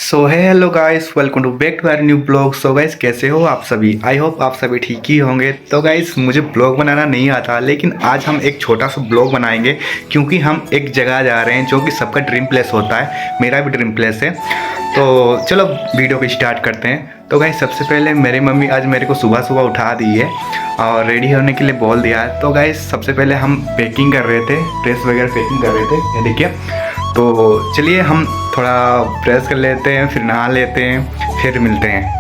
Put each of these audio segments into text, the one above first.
सो है hello guys, welcome to back to our new blog. So guys, कैसे हो आप सभी? आई होप आप सभी ठीक ही होंगे। तो गाइस, मुझे ब्लॉग बनाना नहीं आता, लेकिन आज हम एक छोटा सा ब्लॉग बनाएंगे क्योंकि हम एक जगह जा रहे हैं जो कि सबका ड्रीम प्लेस होता है। मेरा भी ड्रीम प्लेस है। तो चलो वीडियो को स्टार्ट करते हैं। तो गाइस, सबसे पहले मेरी मम्मी आज मेरे को सुबह सुबह उठा दी है और रेडी होने के लिए बोल दिया है। तो गाइस, सबसे पहले हम पैकिंग कर रहे थे, ड्रेस वगैरह पैकिंग कर रहे थे, ये देखिए। तो चलिए हम थोड़ा प्रेस कर लेते हैं, फिर नहा लेते हैं, फिर मिलते हैं।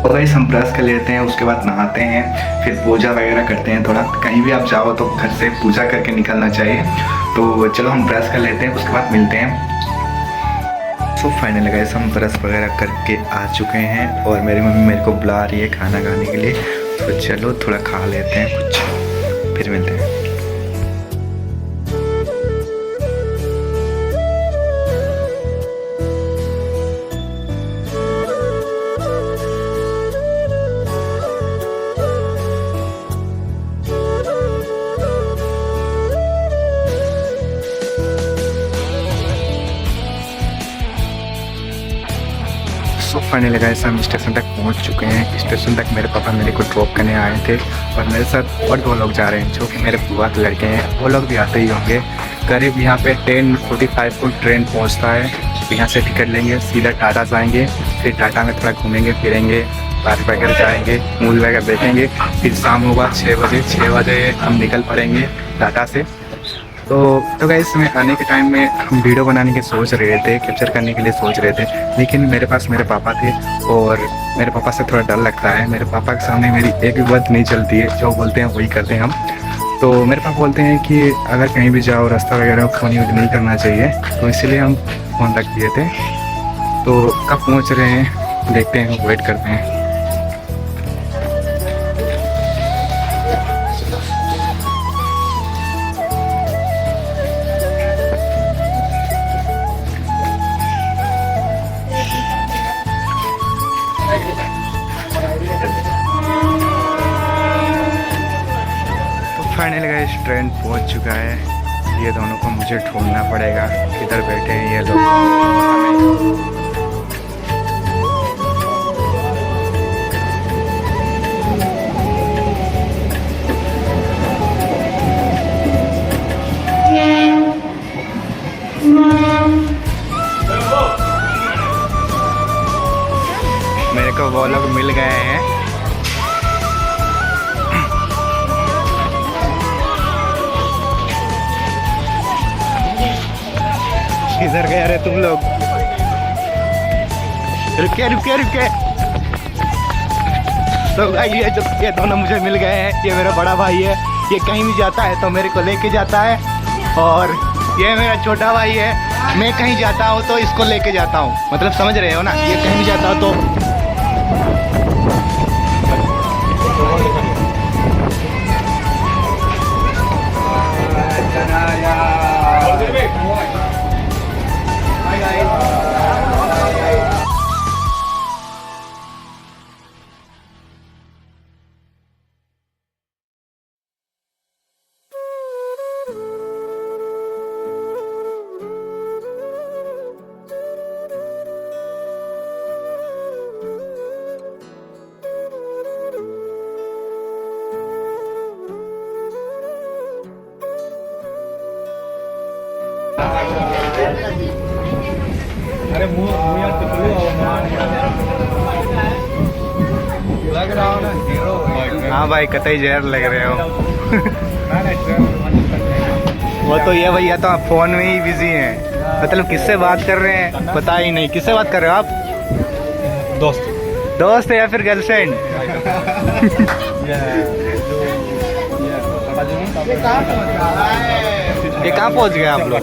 तो गाइस, हम ब्रश कर लेते हैं, उसके बाद नहाते हैं, फिर पूजा वगैरह करते हैं। थोड़ा कहीं भी आप जाओ तो घर से पूजा करके निकलना चाहिए। तो चलो हम ब्रश कर लेते हैं, उसके बाद मिलते हैं। तो फाइनल गाइस, हम ब्रश वगैरह करके आ चुके हैं और मेरी मम्मी मेरे को बुला रही है खाना खाने के लिए। तो चलो थोड़ा खा लेते हैं कुछ, फिर मिलते हैं। सो फाइनली गाइस, हम स्टेशन तक पहुंच चुके हैं। स्टेशन तक मेरे पापा मेरे को ड्रॉप करने आए थे और मेरे साथ और 2 लोग जा रहे हैं जो कि मेरे बुआ के लड़के हैं। वो लोग भी आते ही होंगे। करीब यहाँ पे 10:45 को ट्रेन पहुंचता है। यहाँ से टिकट लेंगे, सीधा टाटा जाएंगे, फिर टाटा में थोड़ा घूमेंगे फिरेंगे, पार्क वगैरह जाएंगे, मूवी वगैरह देखेंगे। फिर शाम होगा 6 बजे हम निकल पड़ेंगे टाटा से। तो गाइस, में आने के टाइम में हम वीडियो बनाने की सोच रहे थे, कैप्चर करने के लिए सोच रहे थे, लेकिन मेरे पास मेरे पापा थे और मेरे पापा से थोड़ा डर लगता है। मेरे पापा के सामने मेरी एक भी बात नहीं चलती है, जो बोलते हैं वही करते हैं हम। तो मेरे पापा बोलते हैं कि अगर कहीं भी जाओ रास्ता वगैरह फ़ोन यूज नहीं करना चाहिए, तो इसलिए हम फ़ोन रख दिए थे। तो कब पहुँच रहे हैं देखते हैं, वेट करते हैं। फाइनली गाइस, ट्रेन पहुंच चुका है। ये दोनों को मुझे ढूंढना पड़ेगा, किधर बैठे हैं ये लोग। मेरे को वो लोग मिल गए हैं। किधर गए रे तुम लोग? रुके रुके रुके। तो ये दोनों मुझे मिल गए हैं। ये मेरा बड़ा भाई है, ये कहीं भी जाता है तो मेरे को लेके जाता है, और ये मेरा छोटा भाई है। मैं कहीं जाता हूँ तो इसको लेके जाता हूँ, मतलब समझ रहे हो ना। ये कहीं भी जाता हो तो अरे लग रहा हो ना हीरो। हाँ भाई, कतई जहर लग रहे हो। वो तो ये भैया तो फोन में ही बिजी हैं। मतलब किससे बात कर रहे हैं पता ही नहीं। किससे बात कर रहे हो आप? दोस्त है या फिर गर्लफ्रेंड? ये कहाँ पहुँच गए आप लोग?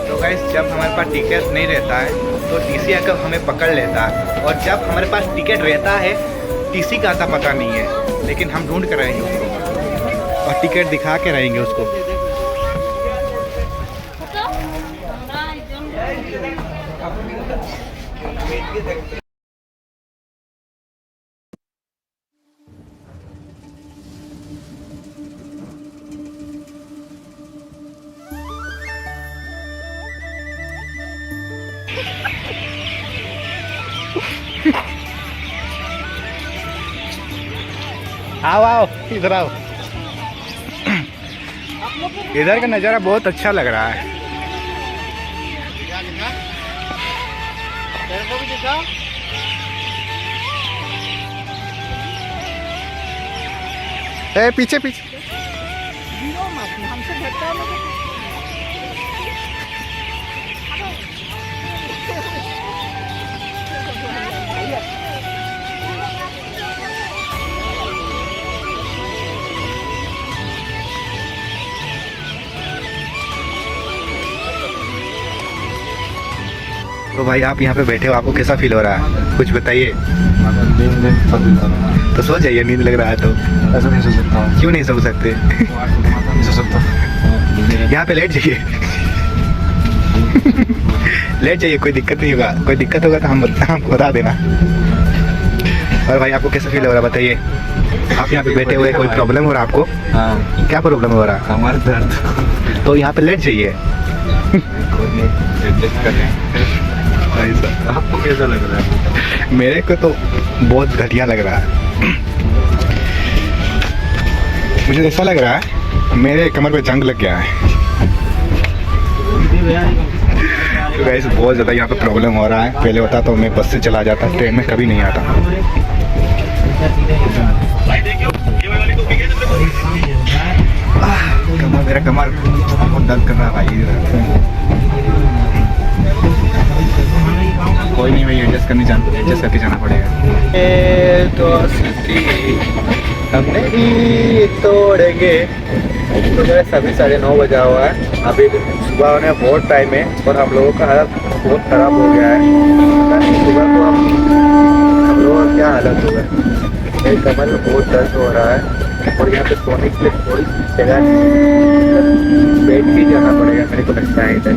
तो गाइस, जब हमारे पास टिकट नहीं रहता है तो टीसी आकर हमें पकड़ लेता है, और जब हमारे पास टिकट रहता है टीसी का आता पता नहीं है, लेकिन हम ढूंढ कर रहेंगे उसको और टिकट दिखा के रहेंगे उसको। आओ आओ इधर आओ। इधर का नज़ारा बहुत अच्छा लग रहा है। ए पीछे पीछे। तो भाई आप यहाँ पे बैठे हो, आपको कैसा फील हो रहा है, कुछ बताइए। तो सो जाइए, नींद लग रहा है तो। ऐसा नहीं सो सकता हूँ। क्यों नहीं सो सकते? नहीं सो सकता। यहाँ पे लेट जाइए। लेट जाइए, कोई दिक्कत नहीं होगा। कोई दिक्कत होगा तो हम बता देना। और भाई आपको कैसा फील हो रहा है बताइए। आप यहाँ पे बैठे हुए, कोई प्रॉब्लम हो रहा है आपको? हाँ, क्या प्रॉब्लम हो रहा है? कमर दर्द। तो यहाँ पे लेट जाइए। आपको कैसा लग रहा है? मेरे को तो बहुत घटिया लग रहा है। मुझे ऐसा लग रहा है मेरे कमर पे जंग लग गया है। तो गाइस बहुत ज़्यादा यहाँ पे प्रॉब्लम हो रहा है। पहले होता तो मैं बस से चला जाता, ट्रेन में कभी नहीं आता। कमर, मेरा कमर बहुत दर्द कर रहा है भाई। कोई नहीं भाई, एडजस्ट करके जाना पड़ेगा। ये दोस्ती हम नहीं तोड़ेंगे। तो मेरा सभी 9:30 बजा हुआ है। अभी सुबह होने बहुत टाइम है और हम लोगों का हालत बहुत ख़राब हो गया है। पता नहीं सुबह को हम लोगों का क्या हालत होगा। मेरे कमर में बहुत दर्द हो रहा है और यहाँ पे सोने के लिए थोड़ी सी जगह बैठ के जाना पड़ेगा मेरे को लगता है। इधर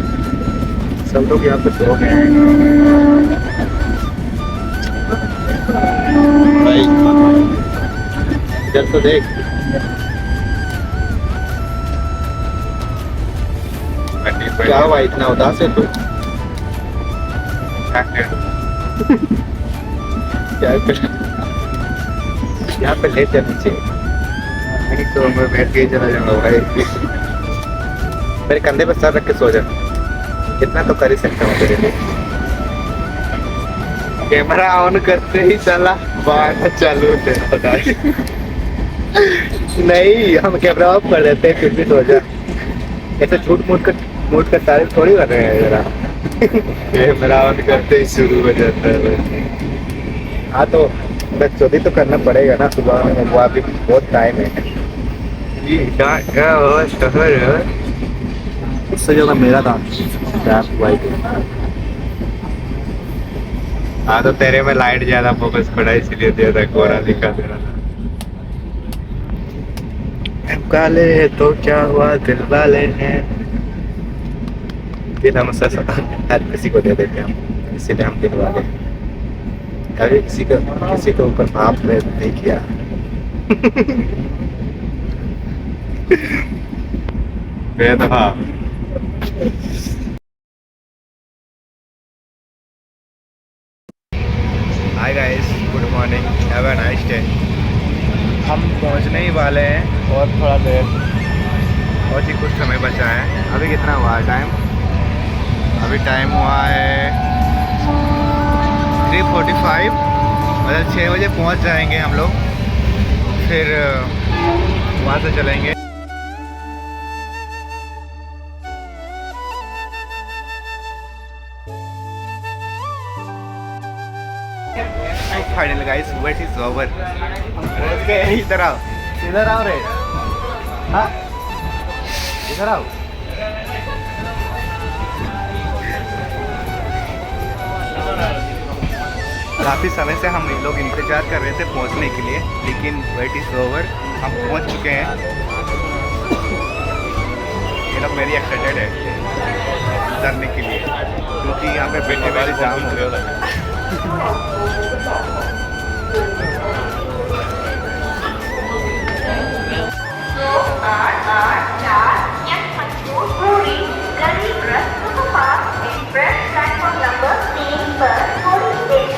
सब लोग यहाँ पे सो गए हैं भाई। इधर तो देख, क्या हुआ इतना उदास है तू? क्या कर यहाँ पे लेट जा नीचे, नहीं तो मैं बैठ के ही चला जाऊंगा भाई। मेरे कंधे पे सर रख के सो जा, इतना तो कर ही सकता हूँ तेरे लिए। कैमरा ऑन करते ही चला बात चालू है। नहीं, हम कैमरा ऑफ कर देते हैं फिर भी सो जा। ऐसे झूठ मूठ कर तारीफ थोड़ी कर रहे हैं जरा। कैमरा ऑन करते ही शुरू हो जाता है। हाँ तो बस चौथी तो करना पड़ेगा ना, सुबह में वो अभी बहुत टाइम है। उससे ज़्यादा मेरा था भाई। हाँ तो तेरे में लाइट ज़्यादा फोकस पड़ा इसलिए ज़्यादा कोरा दिखा दे रहा था। काले तो क्या हुआ दिल वाले हैं, दिल हम हर किसी को दे देते हैं, इसीलिए हम दिल वाले। कभी किसी के ऊपर भाप नहीं किया। भेदभाव। Hi guys, good morning, have a nice day. हम पहुंचने ही वाले हैं और थोड़ा देर और जी कुछ समय बचा है। अभी कितना हुआ टाइम? अभी टाइम हुआ है 3:45, मतलब 6 बजे पहुंच जाएंगे हम लोग। फिर वहाँ से चलेंगे। Final guys, wait is over. इधर आओ, इधर आओ रे। हाँ इधर आओ। काफ़ी समय से हम लोग इंतज़ार कर रहे थे पहुंचने के लिए, लेकिन वेट इज़ ओवर। हम पहुंच चुके हैं। ये लोग मेरी एक्साइटेड है। उतरने के लिए, क्योंकि यहाँ पे बैठे बैठे जाम हो गया। प्लेटफॉर्म नंबर 3 पर थोड़ी देर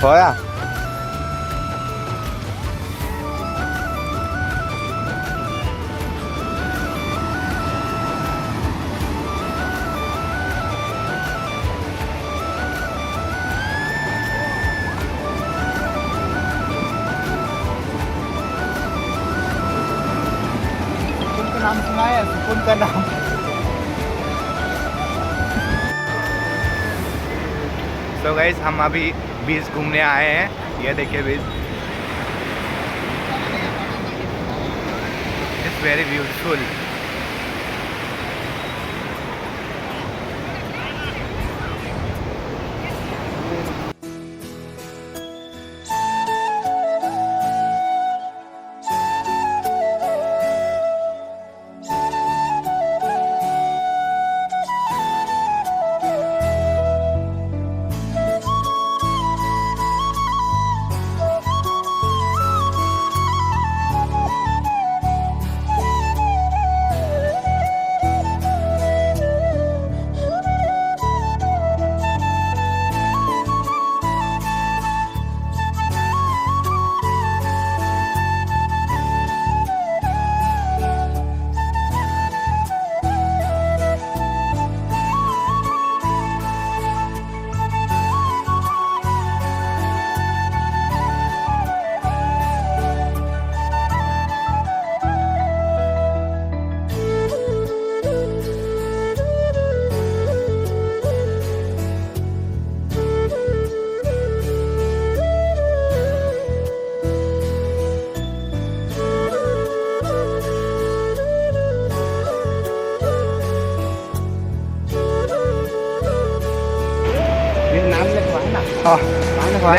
होया नाम सुना है, सुकून का नाम। तो गाइस हम अभी बीच घूमने आए हैं, ये देखिए beach, it's very beautiful.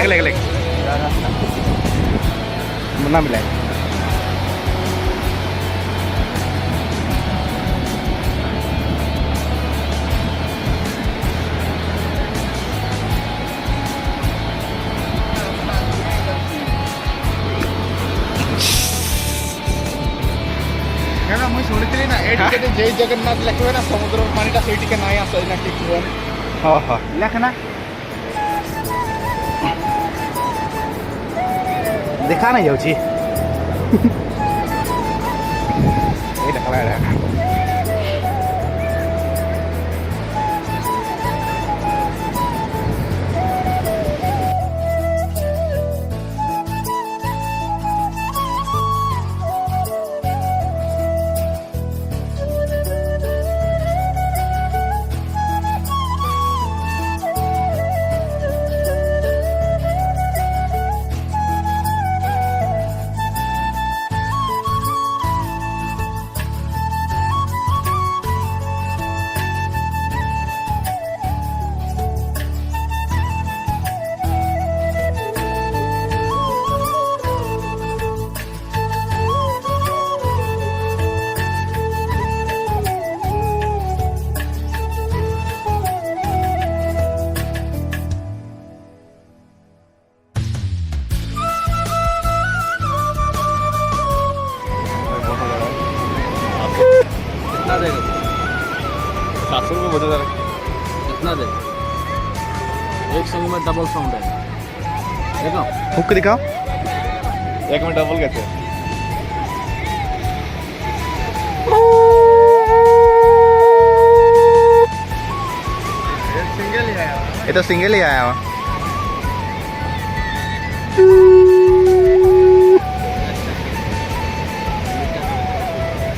Lake Munna मिला है। मुझे शुणी ना ये जय जगन्नाथ लिखे ना समुद्र पानी से टिके ना आस हाँ हाँ लेखना देखा नहीं जाऊँ 700 रुपये बता कितना दे? एक सॉन्ग में डबल साउंड है, देखो। हुक दिखाओ। एक में डबल कैसे? सिंगल ही आया, ये तो सिंगल ही आया हुआ।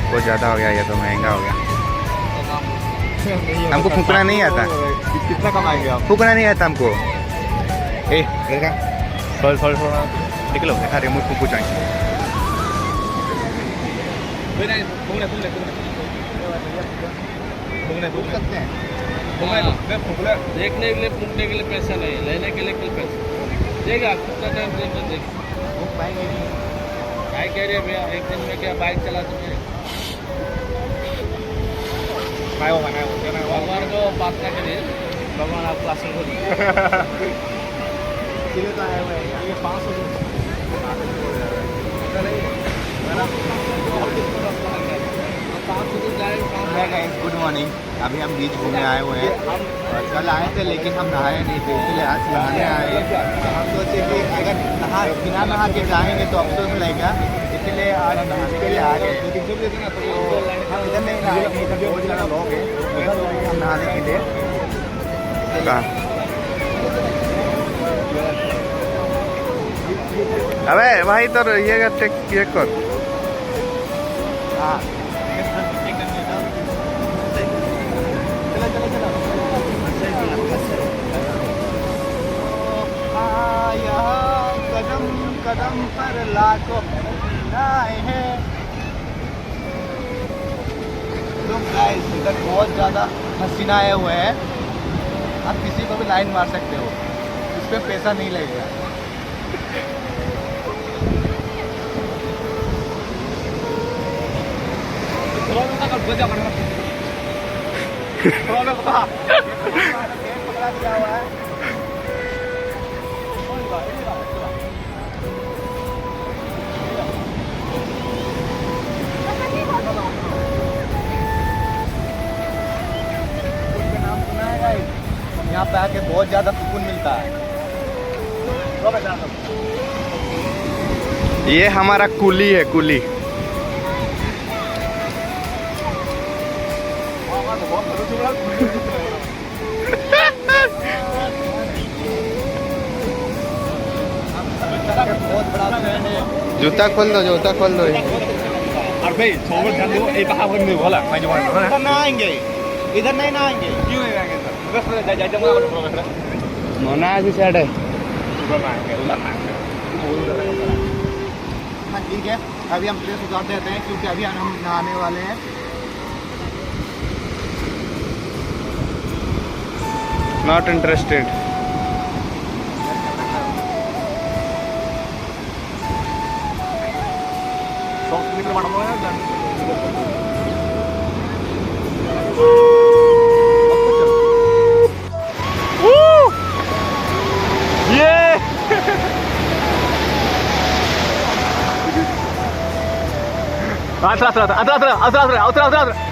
बहुत ज़्यादा हो गया, ये तो महंगा हो गया। हमको फूकना नहीं आता। कितना कमाएंगे आप? फूकना नहीं आता हमको। ए देखा, थोड़ा निकलो, देखा रिमोट फूकू चाहिए। फूक सकते हैं। देखने के लिए, फूकने के लिए पैसा नहीं, लेने के लिए कोई पैसा देगा। कितना टाइम देगा? फूक पाएंगे नहीं। क्या कह रहे हैं भैया, एक दिन में क्या बाइक चला चुके? भगवान को बात ना करिए, भगवान आपको आशीर्वाद दें। किलो का आया हुआ है ये 500 गुड मॉर्निंग। अभी हम बीच घूमने आए हुए हैं। कल आए थे लेकिन हम नहाए नहीं थे, इसलिए आज नहाने आए हैं। हम सोचे कि अगर बिना नहा के जाएंगे तो अफसोस लगेगा, इसलिए आज नहाने के लिए आ गए। हम इधर नहीं नहाएंगे, इधर बहुत ज़्यादा लोग हैं, उधर हम नहाने के लिए। अबे भाई तो ये कर। हाँ कदम कदम पर लाखों आए हैं। तो गाइस इधर बहुत ज़्यादा हसीना आए हुए हैं। आप किसी को भी लाइन मार सकते हो, इस पर पैसा नहीं लगेगा। यहाँ पे आके बहुत ज़्यादा सुकून मिलता है। ये हमारा कुली है, कुली। बहुत बड़ा फैन है। जूता खोल दो, जूता खोल दो। इधर ना आएंगे, इधर नहीं ना आएंगे। क्यों नहीं आएंगे? मोना भी साइड है। ठीक है, अभी हम ड्रेस उतार देते हैं क्योंकि अभी हम नहाने वाले हैं। Not interested.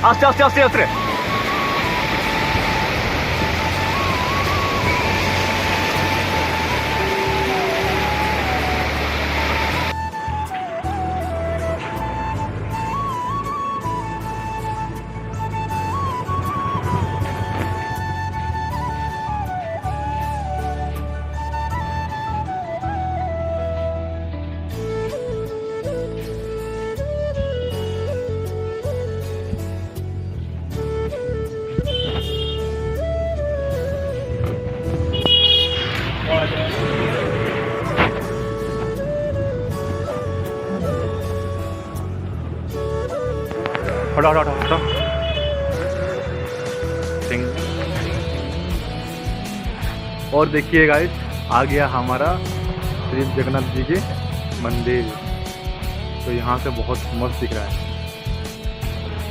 आस्ते। हटो। और देखिए गाइस, आ गया हमारा श्री जगन्नाथ जी के मंदिर। तो यहाँ से बहुत मस्त दिख रहा है,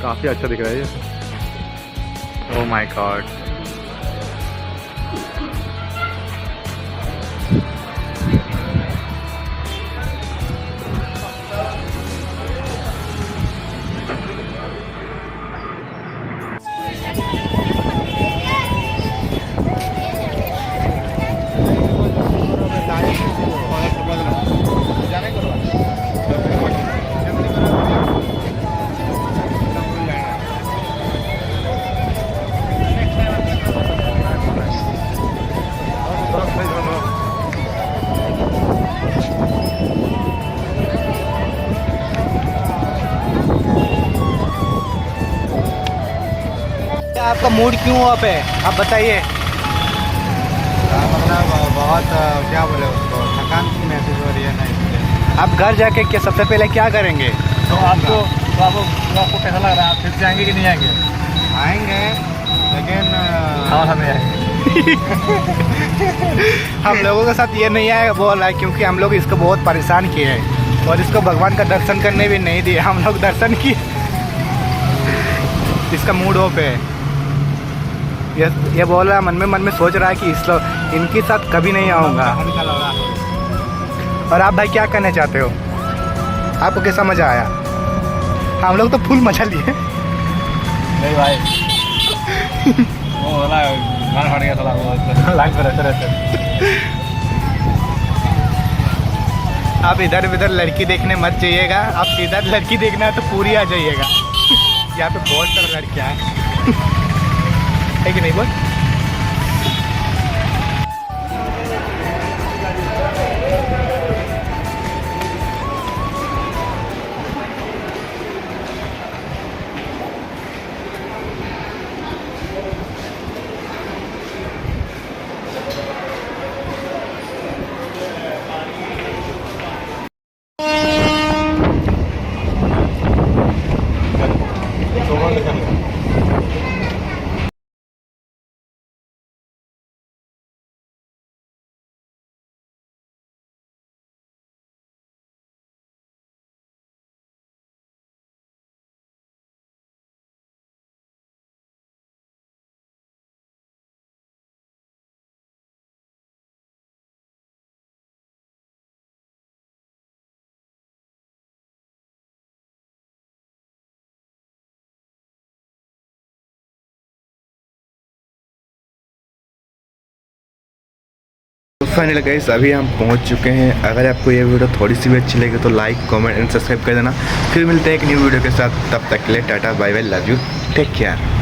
काफ़ी अच्छा दिख रहा है ये। Oh my God. आपका मूड क्यों ऑफ है, आप बताइए। मतलब बहुत क्या बोले उसको, थकान सी महसूस हो रही है ना, इसलिए। आप घर जाके क्या सबसे पहले क्या करेंगे? तो आपको कैसा लग रहा है, आप फिर से आएंगे कि नहीं आएंगे? आएंगे लेकिन हमें आएंगे। हम लोगों के साथ ये नहीं आएगा बोल रहा है, क्योंकि हम लोग इसको बहुत परेशान किए हैं और इसको भगवान का दर्शन करने भी नहीं दिए। हम लोग दर्शन किए, इसका मूड ऑफ है। ये बोल रहा है, मन में सोच रहा है कि इनके साथ कभी नहीं आऊँगा। और आप भाई क्या करना चाहते हो, आपको कैसा मज़ा आया? हम लोग तो फुल मजा लिए। नहीं भाई, वो वाला गाना फट गया थोड़ा, वो लाइन पर रहते। आप इधर उधर लड़की देखने मत जाइएगा, आप सीधा लड़की देखना है तो पूरी आ जाइएगा। यहाँ पे बहुत सारा लड़कियाँ है कि नहीं बोल? फाइनल गाइस अभी हम पहुंच चुके हैं। अगर आपको ये वीडियो थोड़ी सी भी अच्छी लगी तो लाइक कमेंट एंड सब्सक्राइब कर देना। फिर मिलते हैं एक न्यू वीडियो के साथ, तब तक के लिए tata bye bye, love you, take care.